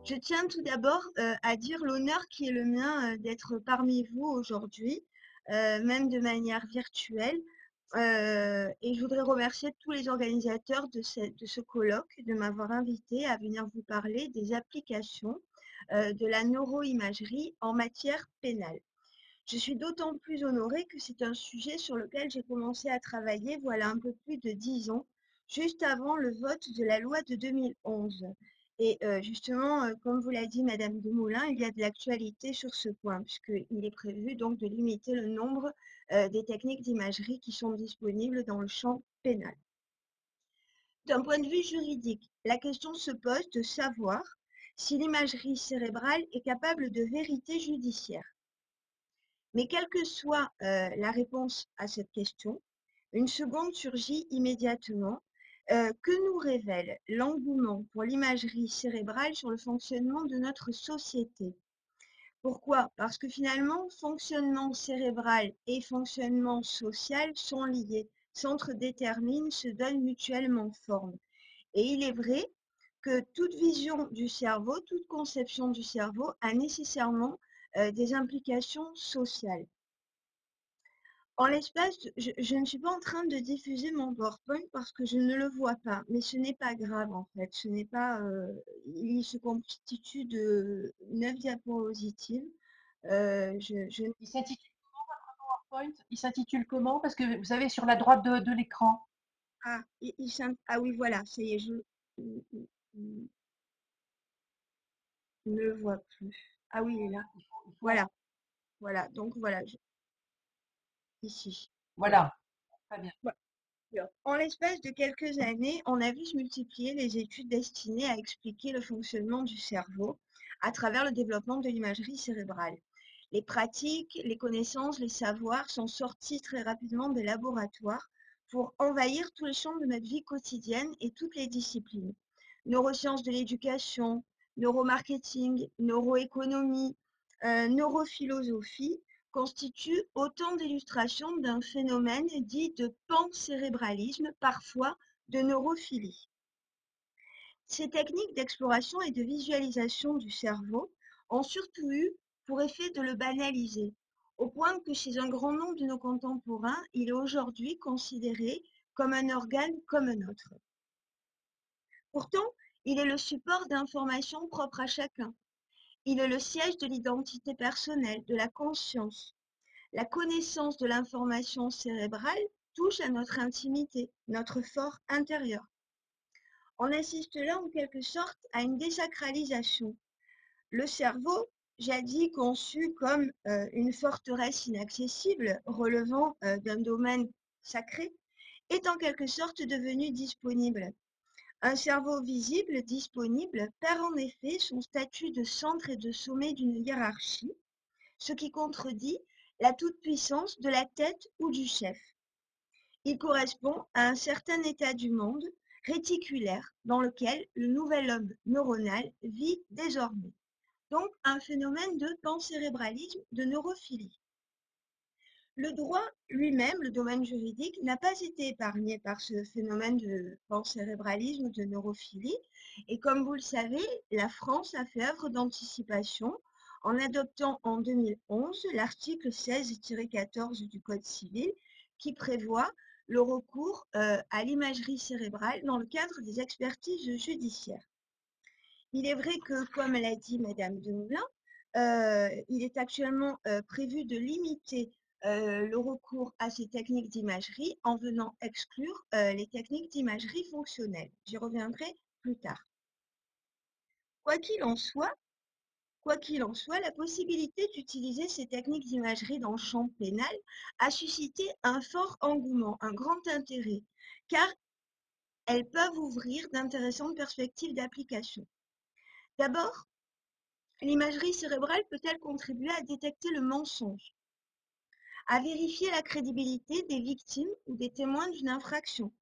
Je tiens tout d'abord à dire l'honneur qui est le mien d'être parmi vous aujourd'hui, même de manière virtuelle. Et je voudrais remercier tous les organisateurs de ce colloque de m'avoir invité à venir vous parler des applications de la neuroimagerie en matière pénale. Je suis d'autant plus honorée que c'est un sujet sur lequel j'ai commencé à travailler voilà un peu plus de 10 ans, juste avant le vote de la loi de 2011. Et justement, comme vous l'a dit Madame Demoulin, il y a de l'actualité sur ce point, puisqu'il est prévu donc de limiter le nombre des techniques d'imagerie qui sont disponibles dans le champ pénal. D'un point de vue juridique, la question se pose de savoir si l'imagerie cérébrale est capable de vérité judiciaire. Mais quelle que soit la réponse à cette question, une seconde surgit immédiatement. Que nous révèle l'engouement pour l'imagerie cérébrale sur le fonctionnement de notre société? Pourquoi? Parce que finalement, fonctionnement cérébral et fonctionnement social sont liés, s'entre-déterminent, se donnent mutuellement forme. Et il est vrai que toute vision du cerveau, toute conception du cerveau a nécessairement des implications sociales. En l'espace, je ne suis pas en train de diffuser mon PowerPoint parce que je ne le vois pas, mais ce n'est pas grave en fait. Ce n'est pas, il se constitue de 9 diapositives. Je Il s'intitule PowerPoint. Il s'intitule comment? Parce que vous savez, sur la droite de l'écran. ah, ah oui, voilà, ça y est, il- il- il ne le vois plus. Ah oui, il est là. Il faut- Voilà, voilà. Donc voilà, ici. Voilà. Voilà, très bien. Alors, en l'espace de quelques années, on a vu se multiplier les études destinées à expliquer le fonctionnement du cerveau à travers le développement de l'imagerie cérébrale. Les pratiques, les connaissances, les savoirs sont sortis très rapidement des laboratoires pour envahir tous les champs de notre vie quotidienne et toutes les disciplines. Neurosciences de l'éducation, neuromarketing, neuroéconomie, neurophilosophie constituent autant d'illustrations d'un phénomène dit de pancérébralisme, parfois de neurophilie. Ces techniques d'exploration et de visualisation du cerveau ont surtout eu pour effet de le banaliser, au point que chez un grand nombre de nos contemporains, il est aujourd'hui considéré comme un organe comme un autre. Pourtant, il est le support d'informations propres à chacun. Il est le siège de l'identité personnelle, de la conscience. La connaissance de l'information cérébrale touche à notre intimité, notre fort intérieur. On assiste là en quelque sorte à une désacralisation. Le cerveau, jadis conçu comme une forteresse inaccessible relevant d'un domaine sacré, est en quelque sorte devenu disponible. Un cerveau visible, disponible, perd en effet son statut de centre et de sommet d'une hiérarchie, ce qui contredit la toute-puissance de la tête ou du chef. Il correspond à un certain état du monde réticulaire dans lequel le nouvel homme neuronal vit désormais. Donc un phénomène de pancérébralisme, de neurophilie. Le droit lui-même, le domaine juridique, n'a pas été épargné par ce phénomène de pancérébralisme, de neurophilie. Et comme vous le savez, la France a fait œuvre d'anticipation en adoptant en 2011 l'article 16-14 du Code civil qui prévoit le recours à l'imagerie cérébrale dans le cadre des expertises judiciaires. Il est vrai que, comme l'a dit Madame Demoulin, il est actuellement prévu de limiter le recours à ces techniques d'imagerie en venant exclure les techniques d'imagerie fonctionnelle. J'y reviendrai plus tard. Quoi qu'il en soit, Quoi qu'il en soit, la possibilité d'utiliser ces techniques d'imagerie dans le champ pénal a suscité un fort engouement, un grand intérêt, car elles peuvent ouvrir d'intéressantes perspectives d'application. D'abord, l'imagerie cérébrale peut-elle contribuer à détecter le mensonge, à vérifier la crédibilité des victimes ou des témoins d'une infraction,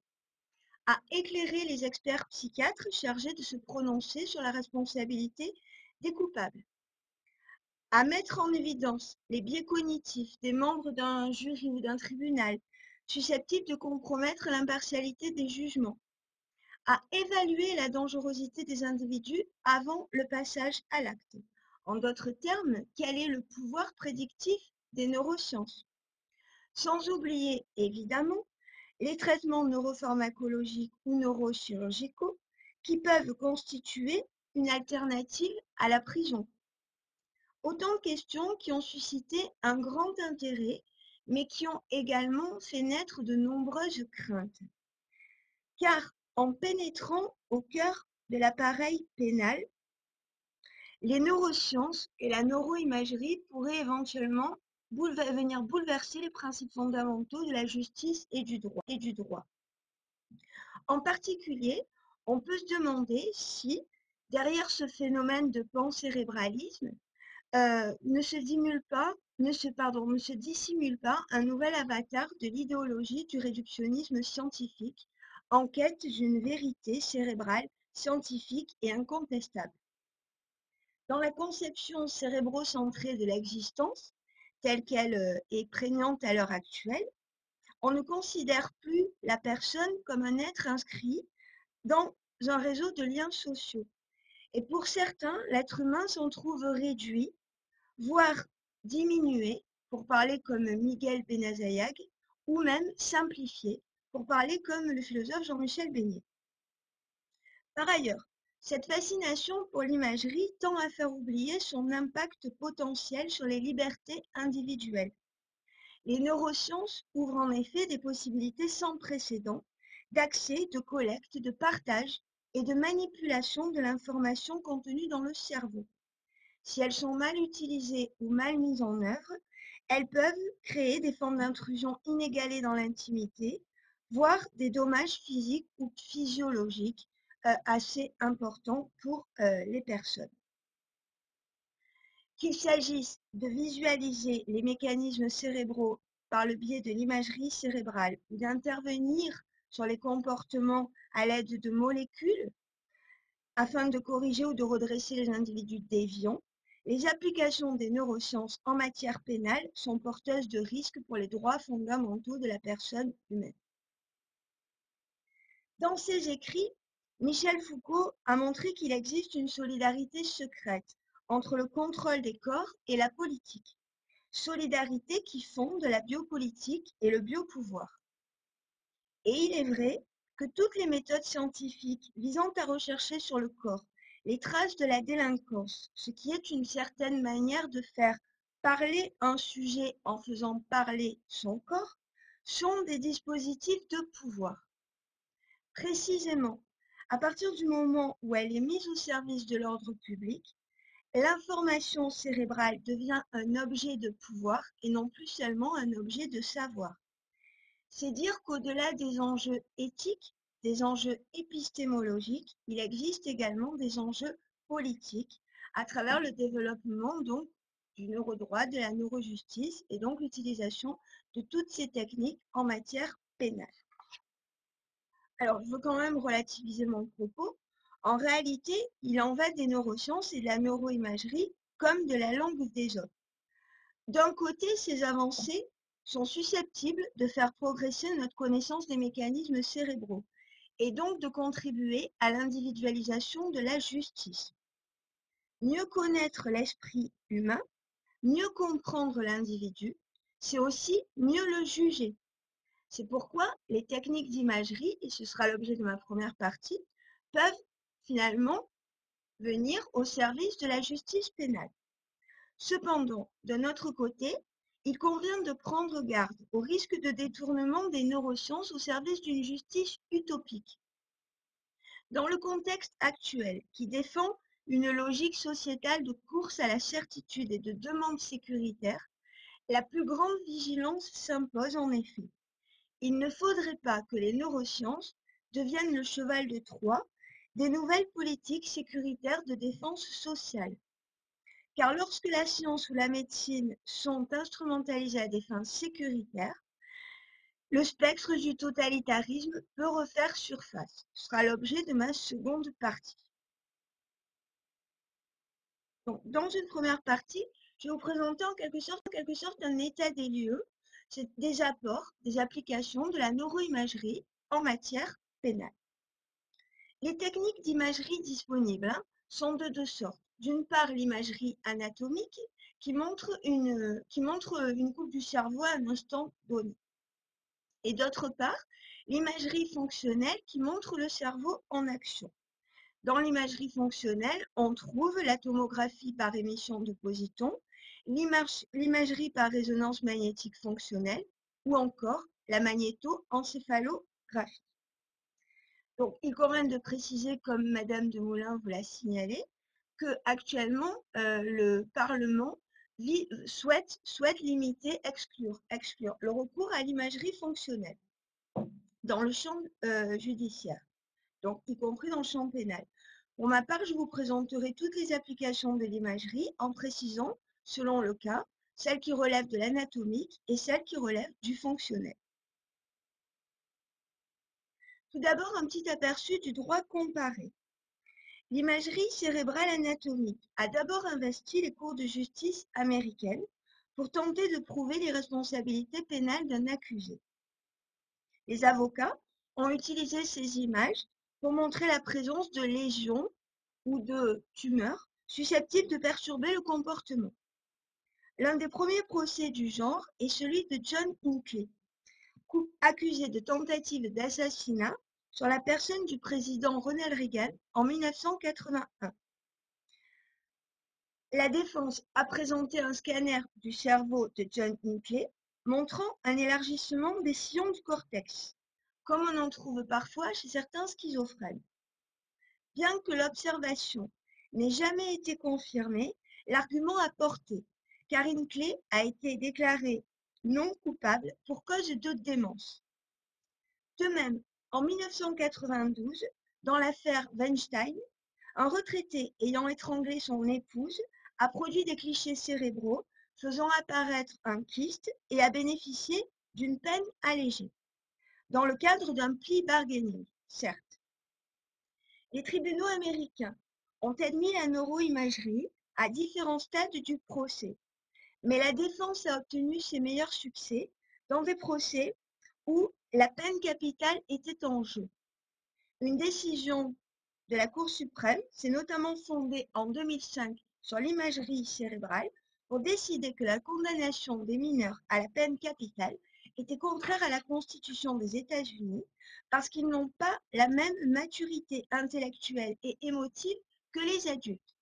à éclairer les experts psychiatres chargés de se prononcer sur la responsabilité des coupables, à mettre en évidence les biais cognitifs des membres d'un jury ou d'un tribunal susceptibles de compromettre l'impartialité des jugements, à évaluer la dangerosité des individus avant le passage à l'acte. En d'autres termes, quel est le pouvoir prédictif des neurosciences? Sans oublier, évidemment, les traitements neuropharmacologiques ou neurochirurgicaux qui peuvent constituer une alternative à la prison. Autant de questions qui ont suscité un grand intérêt, mais qui ont également fait naître de nombreuses craintes. Car en pénétrant au cœur de l'appareil pénal, les neurosciences et la neuroimagerie pourraient éventuellement venir bouleverser les principes fondamentaux de la justice et du droit. En particulier, on peut se demander si, derrière ce phénomène de pancérébralisme, ne se dissimule pas un nouvel avatar de l'idéologie du réductionnisme scientifique, en quête d'une vérité cérébrale, scientifique et incontestable. Dans la conception cérébrocentrée de l'existence, telle qu'elle est prégnante à l'heure actuelle, on ne considère plus la personne comme un être inscrit dans un réseau de liens sociaux. Et pour certains, l'être humain s'en trouve réduit, voire diminué, pour parler comme Miguel Benazayac, ou même simplifié, pour parler comme le philosophe Jean-Michel Beignet. Par ailleurs, cette fascination pour l'imagerie tend à faire oublier son impact potentiel sur les libertés individuelles. Les neurosciences ouvrent en effet des possibilités sans précédent d'accès, de collecte, de partage et de manipulation de l'information contenue dans le cerveau. Si elles sont mal utilisées ou mal mises en œuvre, elles peuvent créer des formes d'intrusion inégalées dans l'intimité, voire des dommages physiques ou physiologiques assez importants pour les personnes. Qu'il s'agisse de visualiser les mécanismes cérébraux par le biais de l'imagerie cérébrale ou d'intervenir sur les comportements à l'aide de molécules afin de corriger ou de redresser les individus déviants, les applications des neurosciences en matière pénale sont porteuses de risques pour les droits fondamentaux de la personne humaine. Dans ses écrits, Michel Foucault a montré qu'il existe une solidarité secrète entre le contrôle des corps et la politique, solidarité qui fonde la biopolitique et le biopouvoir. Et il est vrai que toutes les méthodes scientifiques visant à rechercher sur le corps les traces de la délinquance, ce qui est une certaine manière de faire parler un sujet en faisant parler son corps, sont des dispositifs de pouvoir. Précisément, à partir du moment où elle est mise au service de l'ordre public, l'information cérébrale devient un objet de pouvoir et non plus seulement un objet de savoir. C'est dire qu'au-delà des enjeux éthiques, des enjeux épistémologiques, il existe également des enjeux politiques à travers le développement donc du neurodroit, de la neurojustice et donc l'utilisation de toutes ces techniques en matière pénale. Alors, je veux quand même relativiser mon propos. En réalité, il en va des neurosciences et de la neuroimagerie comme de la langue des autres. D'un côté, ces avancées sont susceptibles de faire progresser notre connaissance des mécanismes cérébraux et donc de contribuer à l'individualisation de la justice. Mieux connaître l'esprit humain, mieux comprendre l'individu, c'est aussi mieux le juger. C'est pourquoi les techniques d'imagerie, et ce sera l'objet de ma première partie, peuvent finalement venir au service de la justice pénale. Cependant, d'un autre côté, il convient de prendre garde au risque de détournement des neurosciences au service d'une justice utopique. Dans le contexte actuel, qui défend une logique sociétale de course à la certitude et de demande sécuritaire, la plus grande vigilance s'impose en effet. Il ne faudrait pas que les neurosciences deviennent le cheval de Troie des nouvelles politiques sécuritaires de défense sociale. Car lorsque la science ou la médecine sont instrumentalisées à des fins sécuritaires, le spectre du totalitarisme peut refaire surface. Ce sera l'objet de ma seconde partie. Donc, dans une première partie, je vais vous présenter en quelque sorte un état des lieux, c'est des apports, des applications de la neuroimagerie en matière pénale. Les techniques d'imagerie disponibles sont de deux sortes. D'une part, l'imagerie anatomique qui montre une coupe du cerveau à un instant donné. Et d'autre part, l'imagerie fonctionnelle qui montre le cerveau en action. Dans l'imagerie fonctionnelle, on trouve la tomographie par émission de positons, l'imagerie par résonance magnétique fonctionnelle ou encore la magnétoencéphalographie. Donc, il convient de préciser, comme Madame de Moulin vous l'a signalé, que actuellement le Parlement souhaite limiter, exclure le recours à l'imagerie fonctionnelle dans le champ judiciaire, donc y compris dans le champ pénal. Pour ma part, je vous présenterai toutes les applications de l'imagerie en précisant, selon le cas, celles qui relèvent de l'anatomique et celles qui relèvent du fonctionnel. Tout d'abord, un petit aperçu du droit comparé. L'imagerie cérébrale anatomique a d'abord investi les cours de justice américaines pour tenter de prouver les responsabilités pénales d'un accusé. Les avocats ont utilisé ces images pour montrer la présence de lésions ou de tumeurs susceptibles de perturber le comportement. L'un des premiers procès du genre est celui de John Hinckley, accusé de tentative d'assassinat sur la personne du président Ronald Reagan en 1981. La défense a présenté un scanner du cerveau de John Hinckley montrant un élargissement des sillons du cortex, comme on en trouve parfois chez certains schizophrènes. Bien que l'observation n'ait jamais été confirmée, l'argument a porté, car Hinckley a été déclaré non coupable pour cause de démence. De même, en 1992, dans l'affaire Weinstein, un retraité ayant étranglé son épouse a produit des clichés cérébraux faisant apparaître un kyste et a bénéficié d'une peine allégée, dans le cadre d'un plea bargaining, certes. Les tribunaux américains ont admis la neuroimagerie à différents stades du procès, mais la défense a obtenu ses meilleurs succès dans des procès où la peine capitale était en jeu. Une décision de la Cour suprême s'est notamment fondée en 2005 sur l'imagerie cérébrale pour décider que la condamnation des mineurs à la peine capitale était contraire à la Constitution des États-Unis parce qu'ils n'ont pas la même maturité intellectuelle et émotive que les adultes.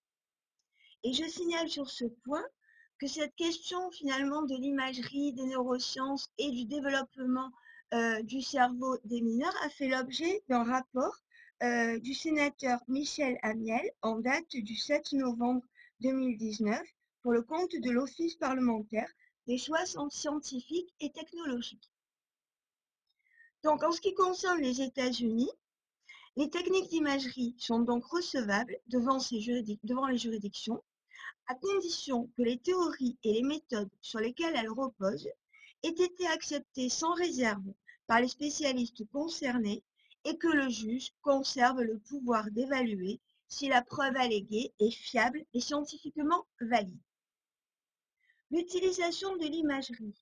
Et je signale sur ce point que cette question finalement de l'imagerie, des neurosciences et du développement du cerveau des mineurs a fait l'objet d'un rapport du sénateur Michel Amiel en date du 7 novembre 2019 pour le compte de l'Office parlementaire des choix scientifiques et technologiques. Donc en ce qui concerne les États-Unis, les techniques d'imagerie sont donc recevables devant les juridictions à condition que les théories et les méthodes sur lesquelles elles reposent aient été acceptées sans réserve par les spécialistes concernés et que le juge conserve le pouvoir d'évaluer si la preuve alléguée est fiable et scientifiquement valide. L'utilisation de l'imagerie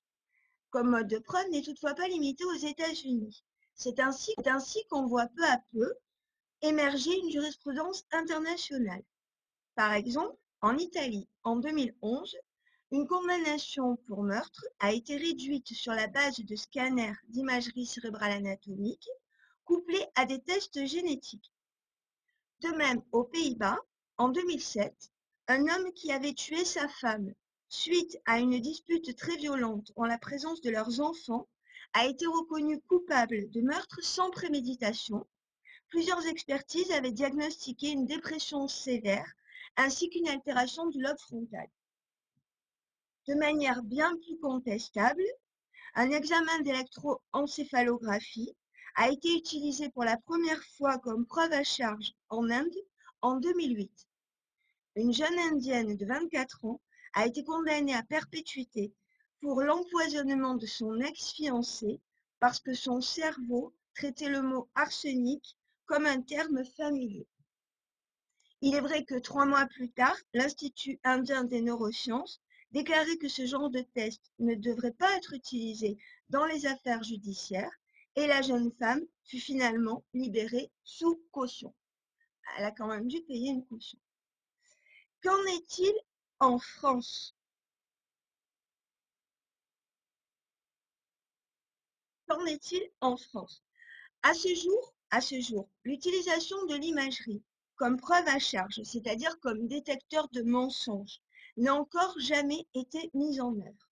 comme mode de preuve n'est toutefois pas limitée aux États-Unis. C'est ainsi qu'on voit peu à peu émerger une jurisprudence internationale. Par exemple, en Italie, en 2011, une condamnation pour meurtre a été réduite sur la base de scanners d'imagerie cérébrale anatomique couplés à des tests génétiques. De même, aux Pays-Bas, en 2007, un homme qui avait tué sa femme suite à une dispute très violente en la présence de leurs enfants a été reconnu coupable de meurtre sans préméditation. Plusieurs expertises avaient diagnostiqué une dépression sévère ainsi qu'une altération du lobe frontal. De manière bien plus contestable, un examen d'électroencéphalographie a été utilisé pour la première fois comme preuve à charge en Inde en 2008. Une jeune indienne de 24 ans a été condamnée à perpétuité pour l'empoisonnement de son ex-fiancé parce que son cerveau traitait le mot arsenic comme un terme familier. Il est vrai que 3 mois plus tard, l'Institut indien des neurosciences déclarait que ce genre de test ne devrait pas être utilisé dans les affaires judiciaires et la jeune femme fut finalement libérée sous caution. elle a quand même dû payer une caution. Qu'en est-il en France? Qu'en est-il en France? À ce jour, l'utilisation de l'imagerie comme preuve à charge, c'est-à-dire comme détecteur de mensonges, n'a encore jamais été mise en œuvre.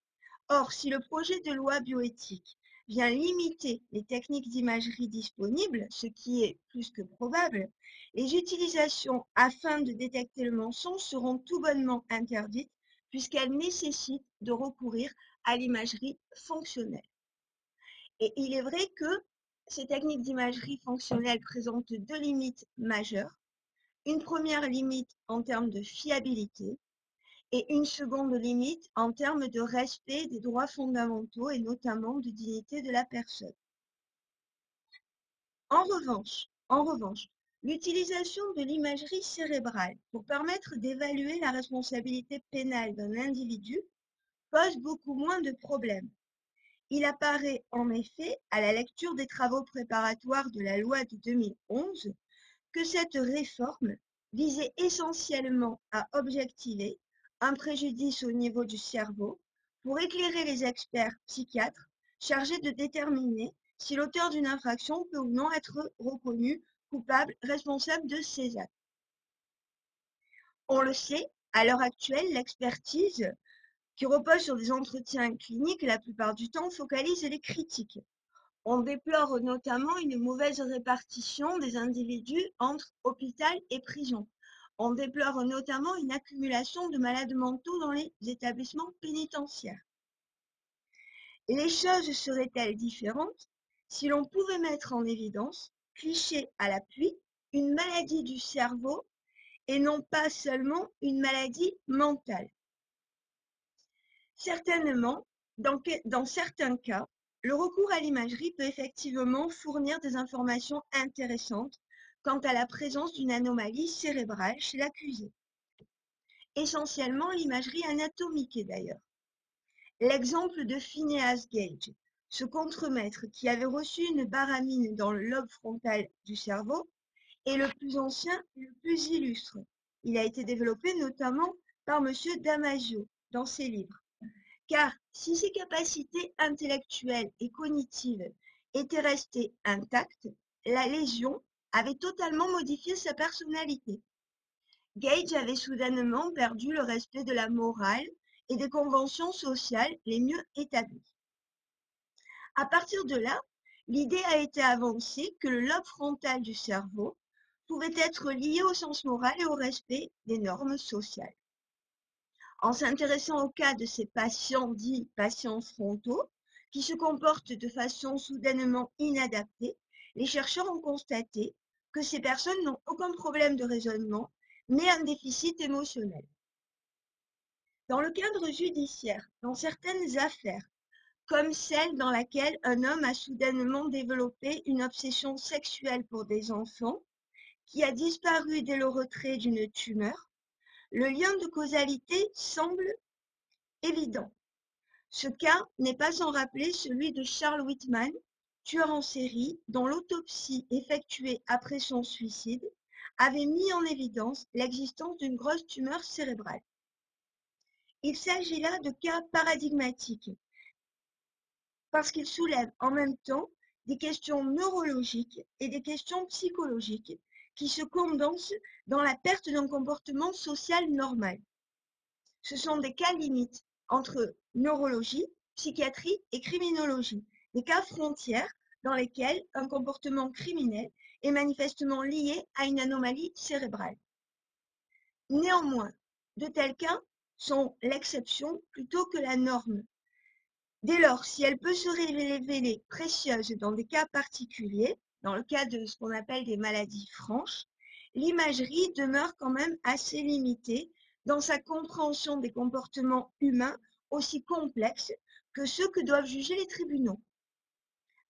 Or, si le projet de loi bioéthique vient limiter les techniques d'imagerie disponibles, ce qui est plus que probable, les utilisations afin de détecter le mensonge seront tout bonnement interdites puisqu'elles nécessitent de recourir à l'imagerie fonctionnelle. Et il est vrai que ces techniques d'imagerie fonctionnelle présentent deux limites majeures. Une première limite en termes de fiabilité et une seconde limite en termes de respect des droits fondamentaux et notamment de dignité de la personne. En revanche, l'utilisation de l'imagerie cérébrale pour permettre d'évaluer la responsabilité pénale d'un individu pose beaucoup moins de problèmes. Il apparaît en effet, à la lecture des travaux préparatoires de la loi de 2011, que cette réforme visait essentiellement à objectiver un préjudice au niveau du cerveau pour éclairer les experts psychiatres chargés de déterminer si l'auteur d'une infraction peut ou non être reconnu coupable, responsable de ses actes. On le sait, à l'heure actuelle, l'expertise, qui repose sur des entretiens cliniques, la plupart du temps focalise les critiques. On déplore notamment une mauvaise répartition des individus entre hôpital et prison. On déplore notamment une accumulation de malades mentaux dans les établissements pénitentiaires. Les choses seraient-elles différentes si l'on pouvait mettre en évidence, cliché à l'appui, une maladie du cerveau et non pas seulement une maladie mentale? Certainement, dans certains cas, le recours à l'imagerie peut effectivement fournir des informations intéressantes quant à la présence d'une anomalie cérébrale chez l'accusé. Essentiellement l'imagerie anatomique d'ailleurs. L'exemple de Phineas Gage, ce contremaître qui avait reçu une baramine dans le lobe frontal du cerveau, est le plus ancien et le plus illustre. Il a été développé notamment par M. Damasio dans ses livres. Car si ses capacités intellectuelles et cognitives étaient restées intactes, la lésion avait totalement modifié sa personnalité. Gage avait soudainement perdu le respect de la morale et des conventions sociales les mieux établies. À partir de là, l'idée a été avancée que le lobe frontal du cerveau pouvait être lié au sens moral et au respect des normes sociales. En s'intéressant au cas de ces patients dits patients frontaux, qui se comportent de façon soudainement inadaptée, les chercheurs ont constaté que ces personnes n'ont aucun problème de raisonnement, mais un déficit émotionnel. Dans le cadre judiciaire, dans certaines affaires, comme celle dans laquelle un homme a soudainement développé une obsession sexuelle pour des enfants, qui a disparu dès le retrait d'une tumeur, le lien de causalité semble évident. Ce cas n'est pas sans rappeler celui de Charles Whitman, tueur en série, dont l'autopsie effectuée après son suicide avait mis en évidence l'existence d'une grosse tumeur cérébrale. Il s'agit là de cas paradigmatiques, parce qu'ils soulèvent en même temps des questions neurologiques et des questions psychologiques qui se condensent dans la perte d'un comportement social normal. Ce sont des cas limites entre neurologie, psychiatrie et criminologie, des cas frontières dans lesquels un comportement criminel est manifestement lié à une anomalie cérébrale. Néanmoins, de tels cas sont l'exception plutôt que la norme. Dès lors, si elle peut se révéler précieuse dans des cas particuliers, dans le cas de ce qu'on appelle des maladies franches, l'imagerie demeure quand même assez limitée dans sa compréhension des comportements humains aussi complexes que ceux que doivent juger les tribunaux.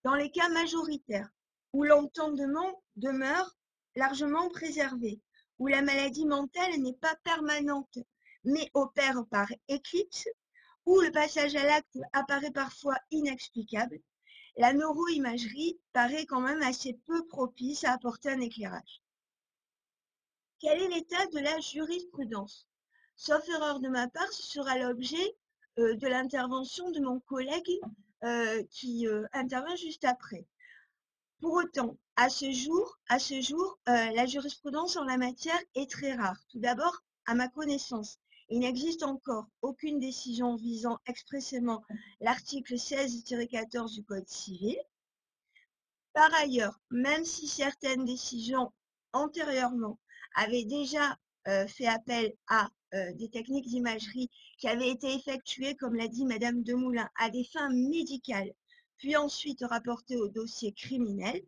Dans les cas majoritaires, où l'entendement demeure largement préservé, où la maladie mentale n'est pas permanente, mais opère par éclipse, où le passage à l'acte apparaît parfois inexplicable, la neuroimagerie paraît quand même assez peu propice à apporter un éclairage. Quel est l'état de la jurisprudence? Sauf erreur de ma part, ce sera l'objet de l'intervention de mon collègue qui intervient juste après. Pour autant, la jurisprudence en la matière est très rare. Tout d'abord, à ma connaissance, il n'existe encore aucune décision visant expressément l'article 16-14 du Code civil. Par ailleurs, même si certaines décisions antérieurement avaient déjà fait appel à des techniques d'imagerie qui avaient été effectuées, comme l'a dit Madame Demoulin, à des fins médicales, puis ensuite rapportées au dossier criminel,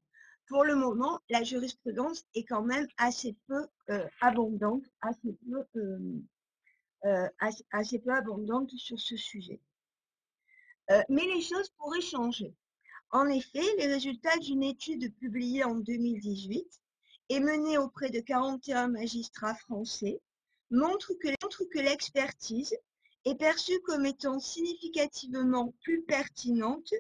pour le moment, la jurisprudence est quand même assez peu abondante, assez peu abondante sur ce sujet. Mais les choses pourraient changer. En effet, les résultats d'une étude publiée en 2018 et menée auprès de 41 magistrats français montrent que l'expertise est perçue comme étant significativement plus pertinente,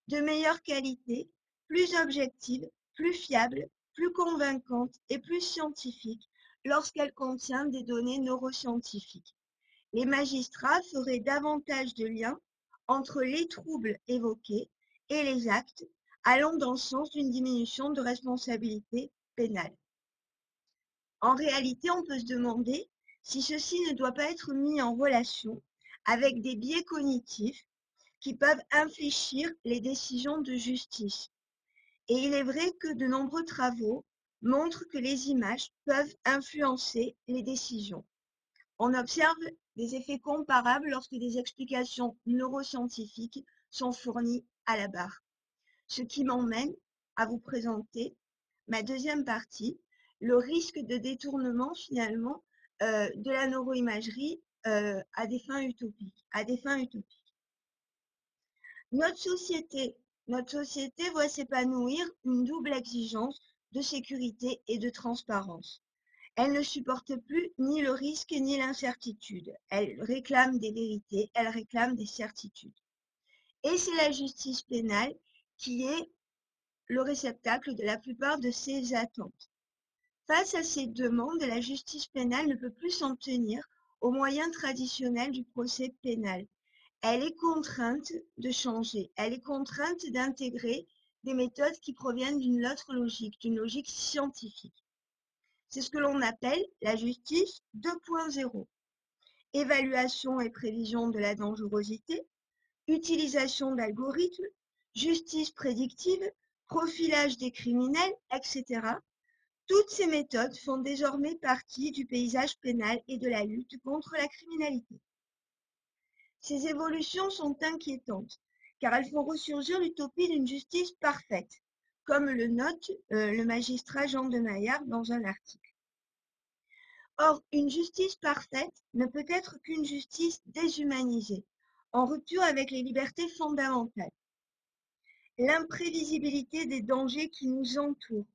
de meilleure qualité, plus objective, plus fiable, plus convaincante et plus scientifique lorsqu'elle contient des données neuroscientifiques. Les magistrats feraient davantage de liens entre les troubles évoqués et les actes, allant dans le sens d'une diminution de responsabilité pénale. En réalité, on peut se demander si ceci ne doit pas être mis en relation avec des biais cognitifs qui peuvent infléchir les décisions de justice. Et il est vrai que de nombreux travaux montrent que les images peuvent influencer les décisions. On observe des effets comparables lorsque des explications neuroscientifiques sont fournies à la barre. Ce qui m'emmène à vous présenter ma deuxième partie, le risque de détournement finalement de la neuroimagerie à des fins utopiques. Notre société voit s'épanouir une double exigence de sécurité et de transparence. Elle ne supporte plus ni le risque ni l'incertitude. Elle réclame des vérités, elle réclame des certitudes. Et c'est la justice pénale qui est le réceptacle de la plupart de ces attentes. Face à ces demandes, la justice pénale ne peut plus s'en tenir aux moyens traditionnels du procès pénal. Elle est contrainte de changer, elle est contrainte d'intégrer des méthodes qui proviennent d'une autre logique, d'une logique scientifique. C'est ce que l'on appelle la justice 2.0. Évaluation et prévision de la dangerosité, utilisation d'algorithmes, justice prédictive, profilage des criminels, etc. Toutes ces méthodes font désormais partie du paysage pénal et de la lutte contre la criminalité. Ces évolutions sont inquiétantes, car elles font ressurgir l'utopie d'une justice parfaite, comme le note le magistrat Jean de Maillard dans un article. Or, une justice parfaite ne peut être qu'une justice déshumanisée, en rupture avec les libertés fondamentales. L'imprévisibilité des dangers qui nous entourent,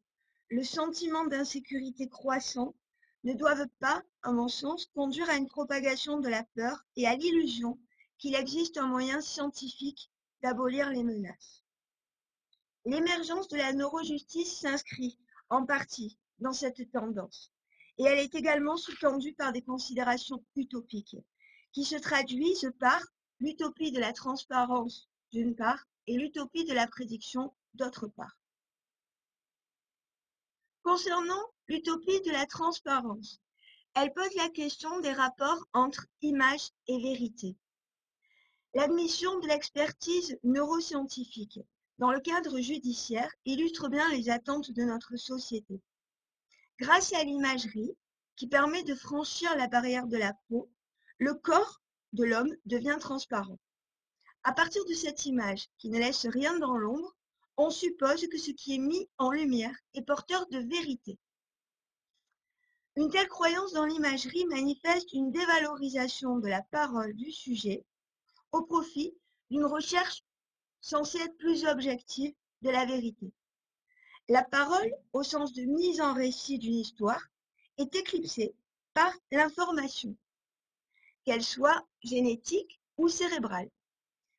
le sentiment d'insécurité croissant ne doivent pas, à mon sens, conduire à une propagation de la peur et à l'illusion qu'il existe un moyen scientifique d'abolir les menaces. L'émergence de la neurojustice s'inscrit, en partie, dans cette tendance. Et elle est également sous-tendue par des considérations utopiques, qui se traduisent par l'utopie de la transparence, d'une part, et l'utopie de la prédiction, d'autre part. Concernant l'utopie de la transparence, elle pose la question des rapports entre image et vérité. L'admission de l'expertise neuroscientifique dans le cadre judiciaire illustre bien les attentes de notre société. Grâce à l'imagerie, qui permet de franchir la barrière de la peau, le corps de l'homme devient transparent. À partir de cette image, qui ne laisse rien dans l'ombre, on suppose que ce qui est mis en lumière est porteur de vérité. Une telle croyance dans l'imagerie manifeste une dévalorisation de la parole du sujet au profit d'une recherche censée être plus objective de la vérité. La parole, au sens de mise en récit d'une histoire, est éclipsée par l'information, qu'elle soit génétique ou cérébrale.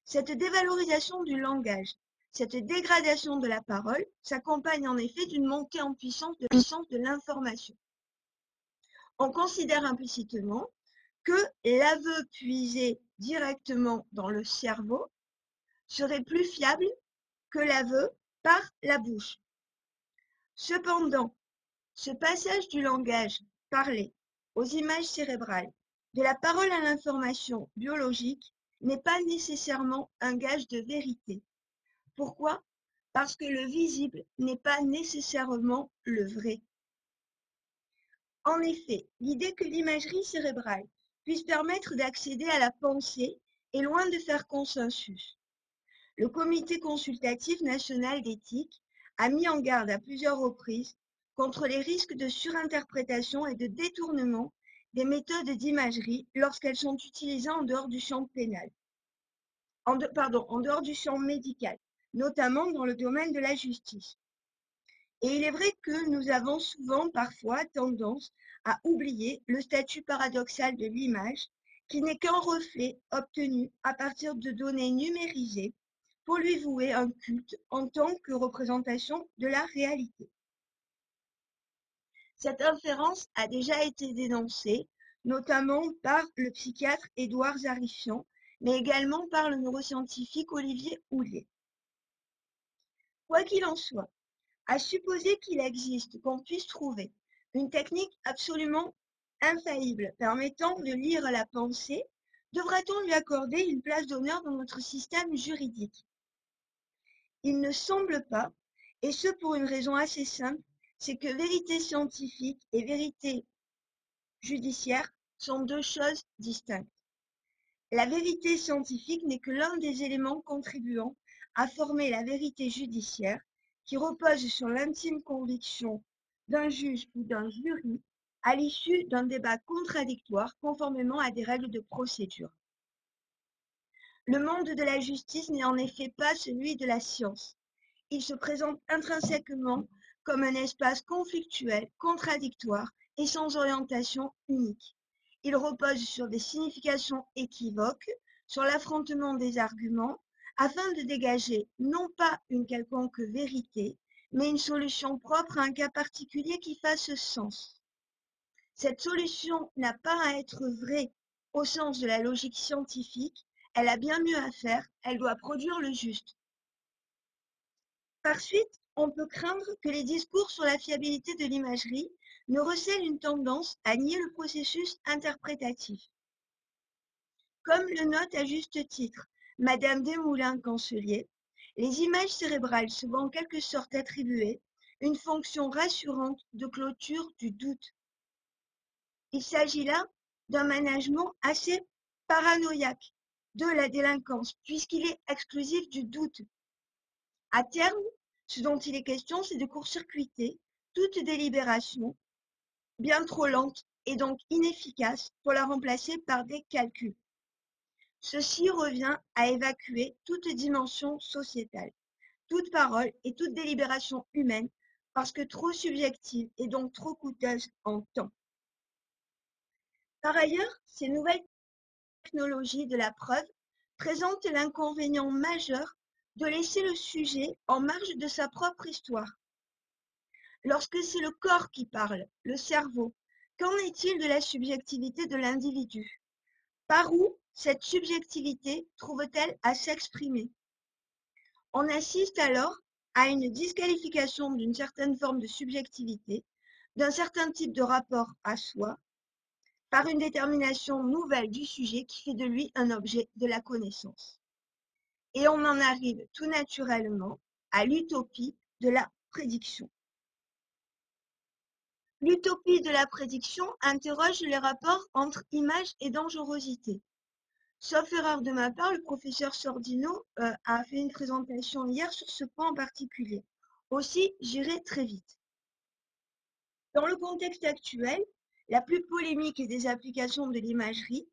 Cette dévalorisation du langage, cette dégradation de la parole s'accompagne en effet d'une montée en puissance de l'information. On considère implicitement que l'aveu puisé directement dans le cerveau serait plus fiable que l'aveu par la bouche. Cependant, ce passage du langage parlé aux images cérébrales, de la parole à l'information biologique, n'est pas nécessairement un gage de vérité. Pourquoi? Parce que le visible n'est pas nécessairement le vrai. En effet, l'idée que l'imagerie cérébrale puisse permettre d'accéder à la pensée est loin de faire consensus. Le Comité consultatif national d'éthique a mis en garde à plusieurs reprises contre les risques de surinterprétation et de détournement des méthodes d'imagerie lorsqu'elles sont utilisées en dehors du champ pénal, en dehors du champ médical, notamment dans le domaine de la justice. Et il est vrai que nous avons souvent parfois tendance à oublier le statut paradoxal de l'image, qui n'est qu'un reflet obtenu à partir de données numérisées pour lui vouer un culte en tant que représentation de la réalité. Cette inférence a déjà été dénoncée, notamment par le psychiatre Édouard Zarifian, mais également par le neuroscientifique Olivier Houllier. Quoi qu'il en soit, à supposer qu'il existe, qu'on puisse trouver une technique absolument infaillible permettant de lire la pensée, devra-t-on lui accorder une place d'honneur dans notre système juridique? Il ne semble pas, et ce pour une raison assez simple, c'est que vérité scientifique et vérité judiciaire sont deux choses distinctes. La vérité scientifique n'est que l'un des éléments contribuant à former la vérité judiciaire, qui repose sur l'intime conviction d'un juge ou d'un jury à l'issue d'un débat contradictoire conformément à des règles de procédure. Le monde de la justice n'est en effet pas celui de la science. Il se présente intrinsèquement comme un espace conflictuel, contradictoire et sans orientation unique. Il repose sur des significations équivoques, sur l'affrontement des arguments, afin de dégager non pas une quelconque vérité, mais une solution propre à un cas particulier qui fasse sens. Cette solution n'a pas à être vraie au sens de la logique scientifique, elle a bien mieux à faire, elle doit produire le juste. Par suite, on peut craindre que les discours sur la fiabilité de l'imagerie ne recèlent une tendance à nier le processus interprétatif. Comme le note à juste titre Madame Desmoulins-Cancelier, les images cérébrales se voient en quelque sorte attribuer une fonction rassurante de clôture du doute. Il s'agit là d'un management assez paranoïaque de la délinquance, puisqu'il est exclusif du doute. À terme, ce dont il est question, c'est de court-circuiter toute délibération bien trop lente et donc inefficace pour la remplacer par des calculs. Ceci revient à évacuer toute dimension sociétale, toute parole et toute délibération humaine, parce que trop subjective et donc trop coûteuse en temps. Par ailleurs, ces nouvelles technologies de la preuve présentent l'inconvénient majeur de laisser le sujet en marge de sa propre histoire. Lorsque c'est le corps qui parle, le cerveau, qu'en est-il de la subjectivité de l'individu? Par où cette subjectivité trouve-t-elle à s'exprimer? On assiste alors à une disqualification d'une certaine forme de subjectivité, d'un certain type de rapport à soi, par une détermination nouvelle du sujet qui fait de lui un objet de la connaissance. Et on en arrive tout naturellement à l'utopie de la prédiction. L'utopie de la prédiction interroge les rapports entre image et dangerosité. Sauf erreur de ma part, le professeur Sordino a fait une présentation hier sur ce point en particulier. Aussi, j'irai très vite. Dans le contexte actuel, la plus polémique des applications de l'imagerie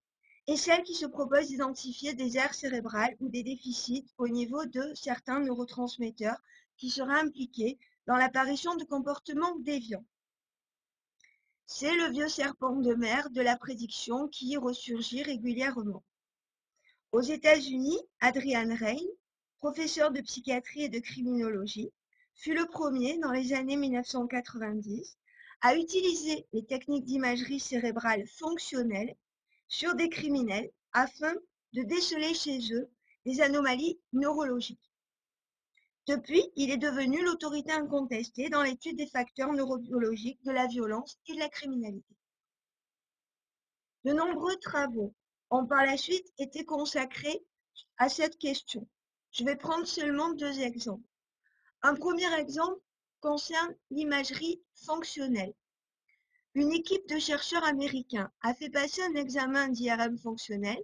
est celle qui se propose d'identifier des aires cérébrales ou des déficits au niveau de certains neurotransmetteurs qui seraient impliqués dans l'apparition de comportements déviants. C'est le vieux serpent de mer de la prédiction qui ressurgit régulièrement. Aux États-Unis, Adrian Raine, professeur de psychiatrie et de criminologie, fut le premier, dans les années 1990, a utilisé les techniques d'imagerie cérébrale fonctionnelle sur des criminels afin de déceler chez eux des anomalies neurologiques. Depuis, il est devenu l'autorité incontestée dans l'étude des facteurs neurobiologiques de la violence et de la criminalité. De nombreux travaux ont par la suite été consacrés à cette question. Je vais prendre seulement 2 exemples. Un premier exemple concerne l'imagerie fonctionnelle. Une équipe de chercheurs américains a fait passer un examen d'IRM fonctionnel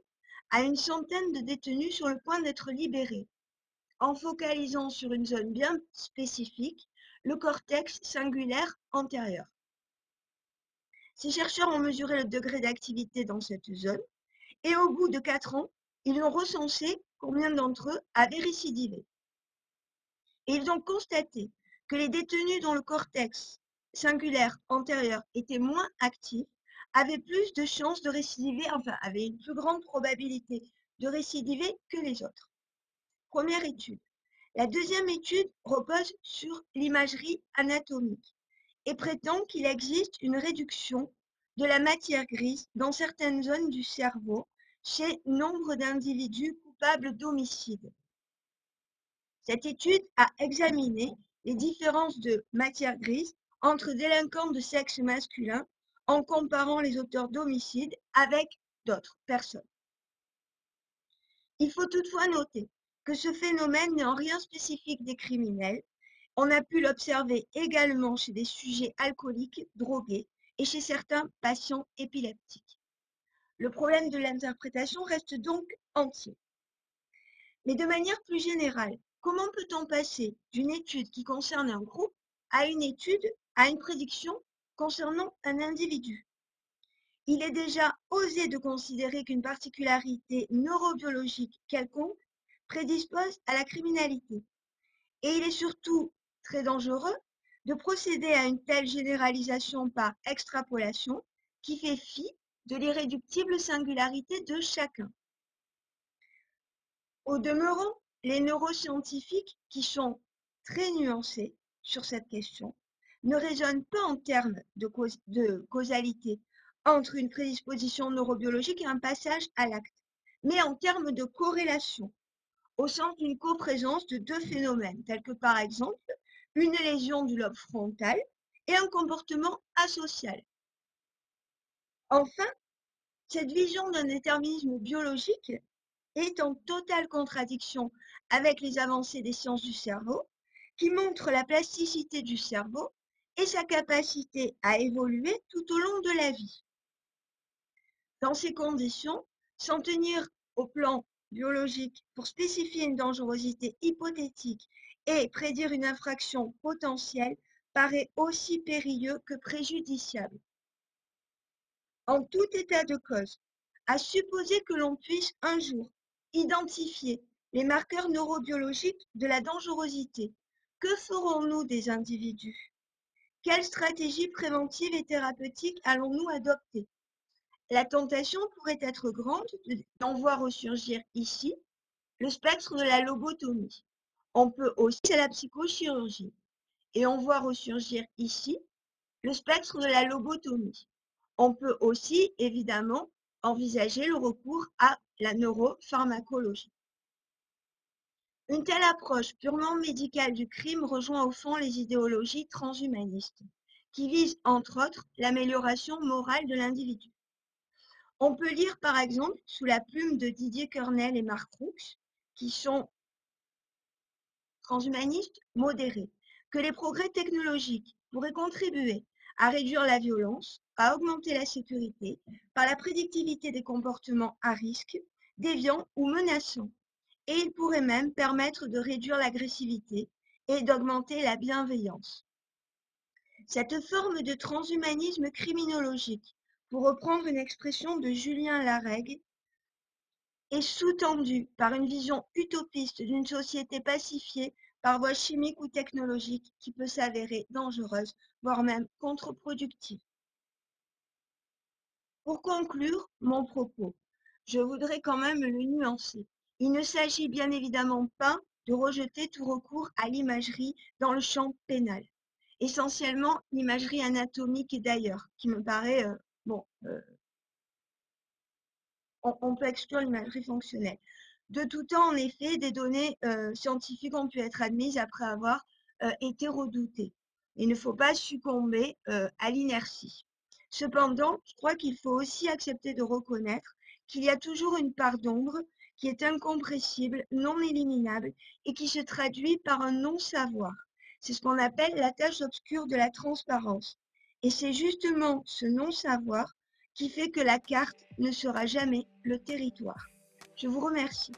à une centaine de détenus sur le point d'être libérés, en focalisant sur une zone bien spécifique, le cortex singulaire antérieur. Ces chercheurs ont mesuré le degré d'activité dans cette zone et au bout de 4 ans, ils ont recensé combien d'entre eux avaient récidivé. Et ils ont constaté que les détenus dont le cortex singulaire antérieur était moins actif avaient plus de chances de récidiver, enfin avaient une plus grande probabilité de récidiver que les autres. Première étude. La deuxième étude repose sur l'imagerie anatomique et prétend qu'il existe une réduction de la matière grise dans certaines zones du cerveau chez nombre d'individus coupables d'homicide. Cette étude a examiné les différences de matière grise entre délinquants de sexe masculin en comparant les auteurs d'homicides avec d'autres personnes. Il faut toutefois noter que ce phénomène n'est en rien spécifique des criminels. On a pu l'observer également chez des sujets alcooliques, drogués et chez certains patients épileptiques. Le problème de l'interprétation reste donc entier. Mais de manière plus générale, comment peut-on passer d'une étude qui concerne un groupe à une prédiction concernant un individu? Il est déjà osé de considérer qu'une particularité neurobiologique quelconque prédispose à la criminalité. Et il est surtout très dangereux de procéder à une telle généralisation par extrapolation qui fait fi de l'irréductible singularité de chacun. Au demeurant, les neuroscientifiques, qui sont très nuancés sur cette question, ne raisonnent pas en termes de causalité entre une prédisposition neurobiologique et un passage à l'acte, mais en termes de corrélation, au sens d'une coprésence de 2 phénomènes, tels que par exemple une lésion du lobe frontal et un comportement asocial. Enfin, cette vision d'un déterminisme biologique est en totale contradiction avec les avancées des sciences du cerveau, qui montrent la plasticité du cerveau et sa capacité à évoluer tout au long de la vie. Dans ces conditions, s'en tenir au plan biologique pour spécifier une dangerosité hypothétique et prédire une infraction potentielle paraît aussi périlleux que préjudiciable. En tout état de cause, à supposer que l'on puisse un jour identifier les marqueurs neurobiologiques de la dangerosité, que ferons-nous des individus? Quelle stratégie préventive et thérapeutique allons-nous adopter? La tentation pourrait être grande d'en voir ressurgir ici le spectre de la lobotomie. On peut aussi à la psychochirurgie et on voit ressurgir ici le spectre de la lobotomie. On peut aussi évidemment envisager le recours à la neuropharmacologie. Une telle approche purement médicale du crime rejoint au fond les idéologies transhumanistes, qui visent entre autres l'amélioration morale de l'individu. On peut lire par exemple, sous la plume de Didier Kernel et Mark Crooks, qui sont transhumanistes modérés, que les progrès technologiques pourraient contribuer à réduire la violence, à augmenter la sécurité, par la prédictivité des comportements à risque, déviants ou menaçants. Et ils pourraient même permettre de réduire l'agressivité et d'augmenter la bienveillance. Cette forme de transhumanisme criminologique, pour reprendre une expression de Julien Larègue, est sous-tendue par une vision utopiste d'une société pacifiée par voie chimique ou technologique qui peut s'avérer dangereuse, voire même contre-productive. Pour conclure mon propos, je voudrais quand même le nuancer. Il ne s'agit bien évidemment pas de rejeter tout recours à l'imagerie dans le champ pénal. essentiellement l'imagerie anatomique et d'ailleurs, qui me paraît, bon, on peut exclure l'imagerie fonctionnelle. De tout temps, en effet, des données scientifiques ont pu être admises après avoir été redoutées. Il ne faut pas succomber à l'inertie. Cependant, je crois qu'il faut aussi accepter de reconnaître qu'il y a toujours une part d'ombre qui est incompressible, non éliminable et qui se traduit par un non-savoir. C'est ce qu'on appelle la tâche obscure de la transparence. Et c'est justement ce non-savoir qui fait que la carte ne sera jamais le territoire. Je vous remercie.